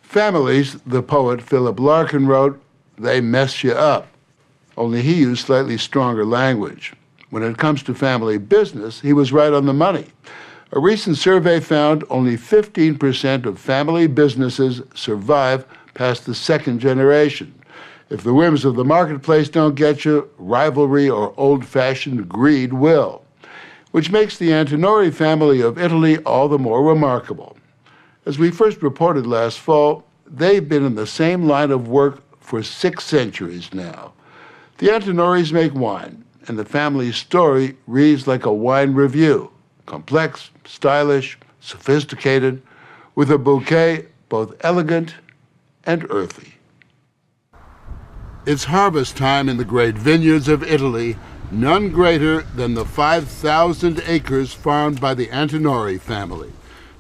Families, the poet Philip Larkin wrote, they mess you up. Only he used slightly stronger language. When it comes to family business, he was right on the money. A recent survey found only 15% of family businesses survive past the second generation. If the whims of the marketplace don't get you, rivalry or old-fashioned greed will, which makes the Antinoris family of Italy all the more remarkable. As we first reported last fall, they've been in the same line of work for 6 centuries now. The Antinoris make wine, and the family's story reads like a wine review. Complex, stylish, sophisticated, with a bouquet both elegant and earthy. It's harvest time in the great vineyards of Italy, none greater than the 5,000 acres farmed by the Antinoris family.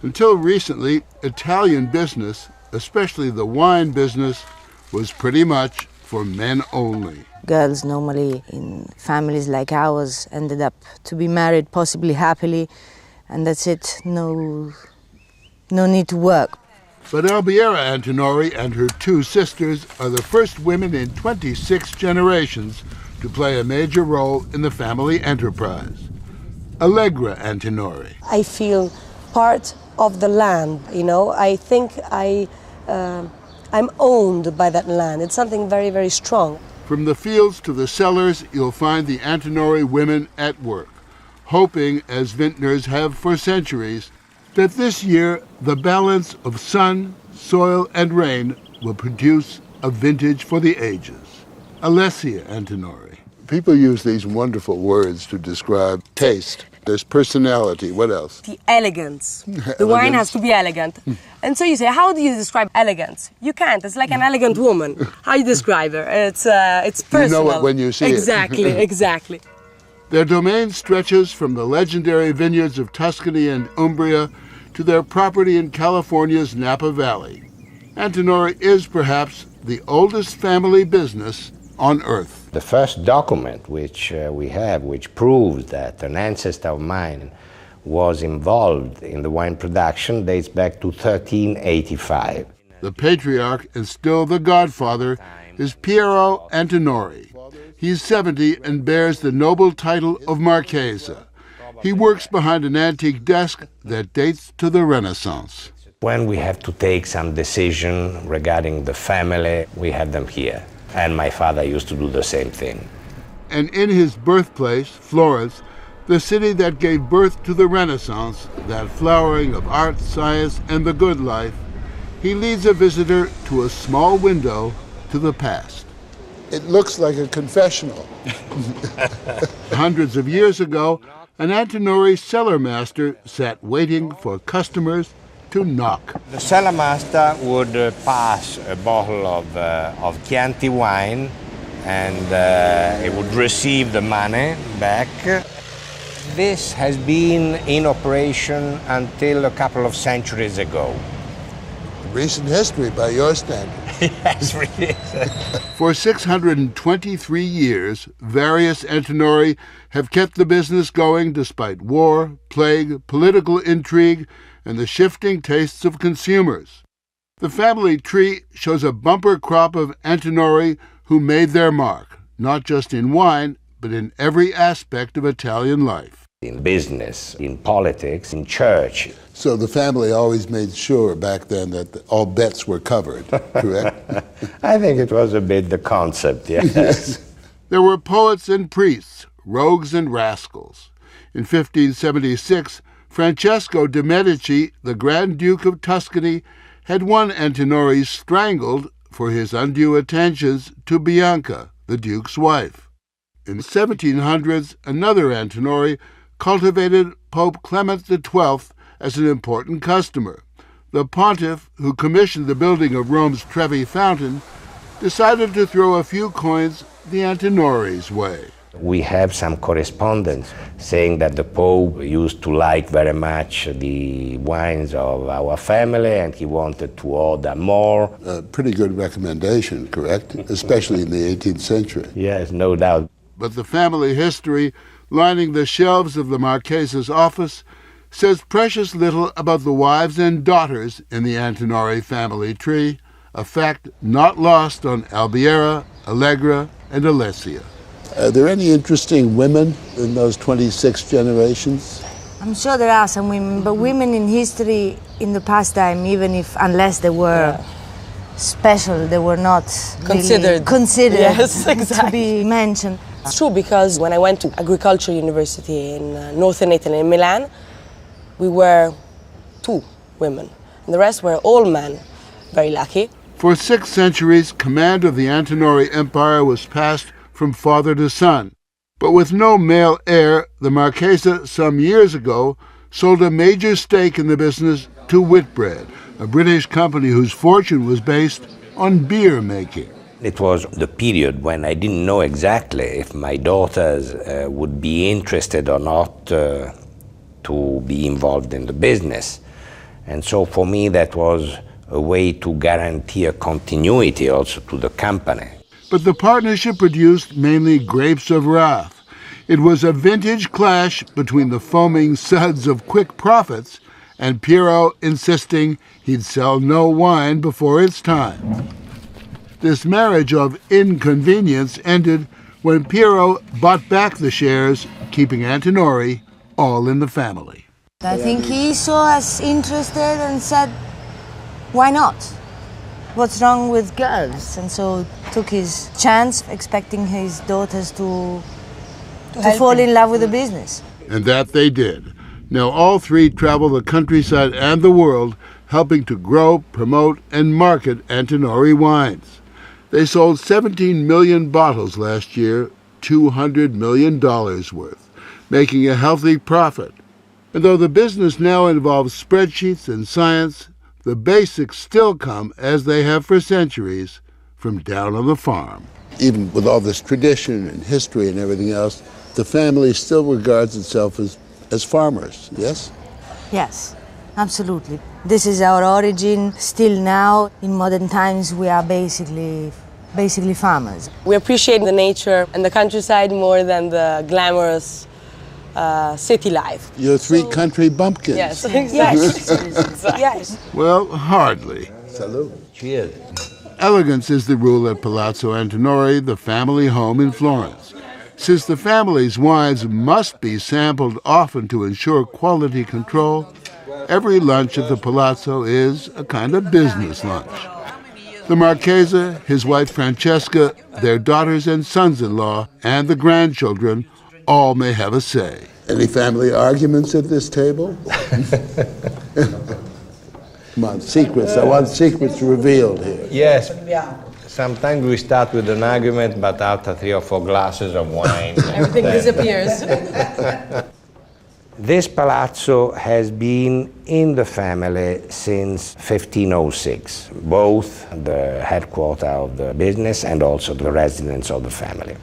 Until recently, Italian business, especially the wine business, was pretty much for men only. Girls normally in families like ours ended up to be married, possibly happily, and that's it, no need to work. But Albiera Antinori and her 2 sisters are the first women in 26 generations to play a major role in the family enterprise. Allegra Antinori. I feel part of the land, I think I'm owned by that land. It's something very, very strong. From the fields to the cellars, you'll find the Antinoris women at work, hoping, as vintners have for centuries, that this year the balance of sun, soil, and rain will produce a vintage for the ages. Alessia Antinori. People use these wonderful words to describe taste. There's personality. What else? The elegance. The wine has to be elegant. And so you say, how do you describe elegance? You can't. It's like an elegant woman. How you describe her? It's personal. You know it when you see exactly, it. Exactly. Their domain stretches from the legendary vineyards of Tuscany and Umbria to their property in California's Napa Valley. Antinoris is perhaps the oldest family business on Earth. The first document which we have, which proves that an ancestor of mine was involved in the wine production, dates back to 1385. The patriarch and still the godfather is Piero Antinori. He's 70 and bears the noble title of Marchese. He works behind an antique desk that dates to the Renaissance. When we have to take some decision regarding the family, we have them here. And my father used to do the same thing. And in his birthplace, Florence, the city that gave birth to the Renaissance, that flowering of art, science, and the good life, he leads a visitor to a small window to the past. It looks like a confessional. Hundreds of years ago, an Antinoris cellar master sat waiting for customers to knock. The cellar master would pass a bottle of Chianti wine, and he would receive the money back. This has been in operation until a couple of centuries ago. Recent history by your standards. Yes, really is. For 623 years, various Antinoris have kept the business going despite war, plague, political intrigue, and the shifting tastes of consumers. The family tree shows a bumper crop of Antinoris who made their mark, not just in wine, but in every aspect of Italian life. In business, in politics, in church. So the family always made sure back then that all bets were covered, correct? I think it was a bit the concept, yes. There were poets and priests, rogues and rascals. In 1576, Francesco de' Medici, the Grand Duke of Tuscany, had one Antinoris strangled for his undue attentions to Bianca, the Duke's wife. In the 1700s, another Antinoris cultivated Pope Clement XII as an important customer. The pontiff, who commissioned the building of Rome's Trevi Fountain, decided to throw a few coins the Antinoris' way. We have some correspondence saying that the Pope used to like very much the wines of our family and he wanted to order more. A pretty good recommendation, correct? Especially in the 18th century. Yes, no doubt. But the family history lining the shelves of the Marchese's office says precious little about the wives and daughters in the Antinori family tree, a fact not lost on Albiera, Allegra, and Alessia. Are there any interesting women in those 26 generations? I'm sure there are some women, but women in history in the past time, even if, unless they were special, they were not Considered. really considered Yes, exactly. to be mentioned. It's true, because when I went to agriculture university in northern Italy, in Milan, we were 2 women, and the rest were all men. Very lucky. For 6 centuries, command of the Antinori Empire was passed from father to son. But with no male heir, the Marchesa, some years ago, sold a major stake in the business to Whitbread, a British company whose fortune was based on beer making. It was the period when I didn't know exactly if my daughters would be interested or not to be involved in the business. And so for me that was a way to guarantee a continuity also to the company. But the partnership produced mainly grapes of wrath. It was a vintage clash between the foaming suds of quick profits and Piero insisting he'd sell no wine before its time. This marriage of inconvenience ended when Piero bought back the shares, keeping Antinori all in the family. I think he saw us interested and said, why not? What's wrong with girls? And so took his chance, expecting his daughters to fall in love with the business. And that they did. Now all 3 travel the countryside and the world, helping to grow, promote, and market Antinori wines. They sold 17 million bottles last year, $200 million worth, making a healthy profit. And though the business now involves spreadsheets and science, the basics still come, as they have for centuries, from down on the farm. Even with all this tradition and history and everything else, the family still regards itself as farmers, yes? Yes, absolutely. This is our origin. Still now, in modern times, we are basically farmers. We appreciate the nature and the countryside more than the glamorous city life. You're 3 country bumpkins. Yes, exactly. Yes. Well, hardly. Salute. Cheers. Elegance is the rule at Palazzo Antinori, the family home in Florence. Since the family's wines must be sampled often to ensure quality control, every lunch at the Palazzo is a kind of business lunch. The Marchesa, his wife Francesca, their daughters and sons-in-law, and the grandchildren all may have a say. Any family arguments at this table? Come on, secrets. I want secrets revealed here. Yes. Sometimes we start with an argument, but after 3 or 4 glasses of wine, Everything disappears. This palazzo has been in the family since 1506, both the headquarters of the business and also the residence of the family.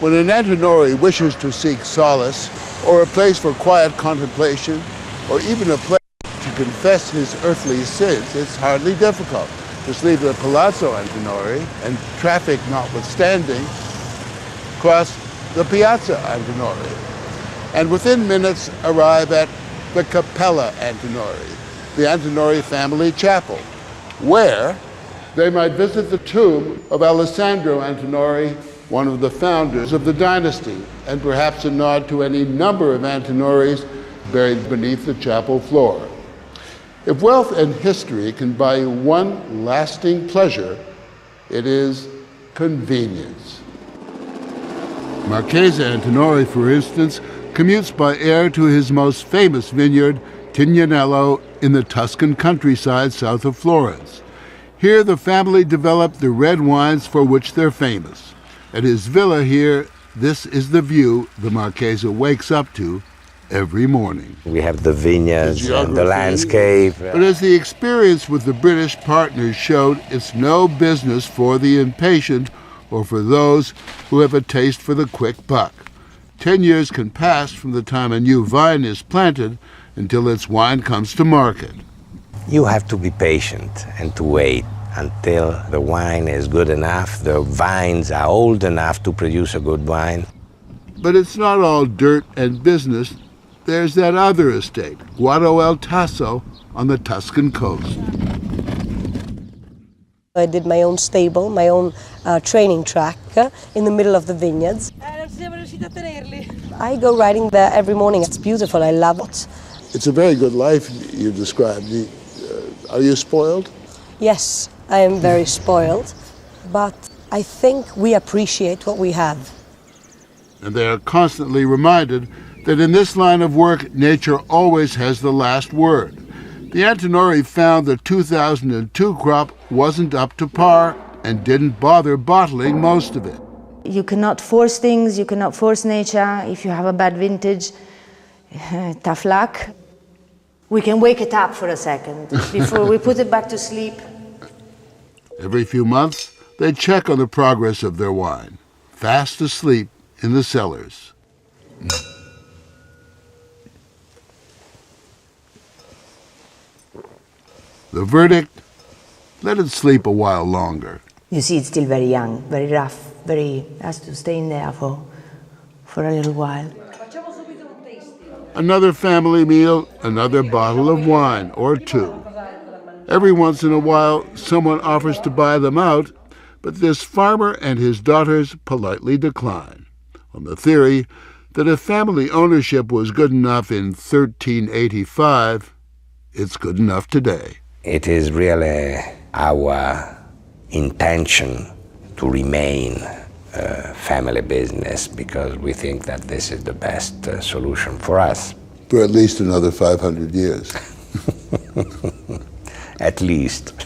When an Antinori wishes to seek solace, or a place for quiet contemplation, or even a place to confess his earthly sins, it's hardly difficult. Just leave the Palazzo Antinori, and traffic notwithstanding, cross the Piazza Antinori, and within minutes arrive at the Cappella Antinori, the Antinori family chapel, where they might visit the tomb of Alessandro Antinori, one of the founders of the dynasty, and perhaps a nod to any number of Antinoris buried beneath the chapel floor. If wealth and history can buy you one lasting pleasure, it is convenience. Marchese Antinori, for instance, commutes by air to his most famous vineyard, Tignanello, in the Tuscan countryside south of Florence. Here the family developed the red wines for which they're famous. At his villa here, this is the view the Marchese wakes up to every morning. We have the vineyards and the landscape. But as the experience with the British partners showed, it's no business for the impatient or for those who have a taste for the quick buck. 10 years can pass from the time a new vine is planted until its wine comes to market. You have to be patient and to wait until the wine is good enough, the vines are old enough to produce a good wine. But it's not all dirt and business. there's that other estate, Guado El Tasso, on the Tuscan coast. I did my own stable, my own training track in the middle of the vineyards. I go riding there every morning. It's beautiful. I love it. It's a very good life you described. Are you spoiled? Yes, I am very spoiled, but I think we appreciate what we have. And they are constantly reminded that in this line of work, nature always has the last word. The Antinoris found the 2002 crop wasn't up to par and didn't bother bottling most of it. You cannot force things, you cannot force nature. If you have a bad vintage, tough luck. We can wake it up for a second before we put it back to sleep. Every few months, they check on the progress of their wine, fast asleep in the cellars. The verdict, let it sleep a while longer. You see, it's still very young, very rough, has to stay in there for a little while. Another family meal, another bottle of wine or two. Every once in a while, someone offers to buy them out, but this farmer and his daughters politely decline, on the theory that if family ownership was good enough in 1385, it's good enough today. It is really our intention to remain a family business because we think that this is the best solution for us. For at least another 500 years. At least.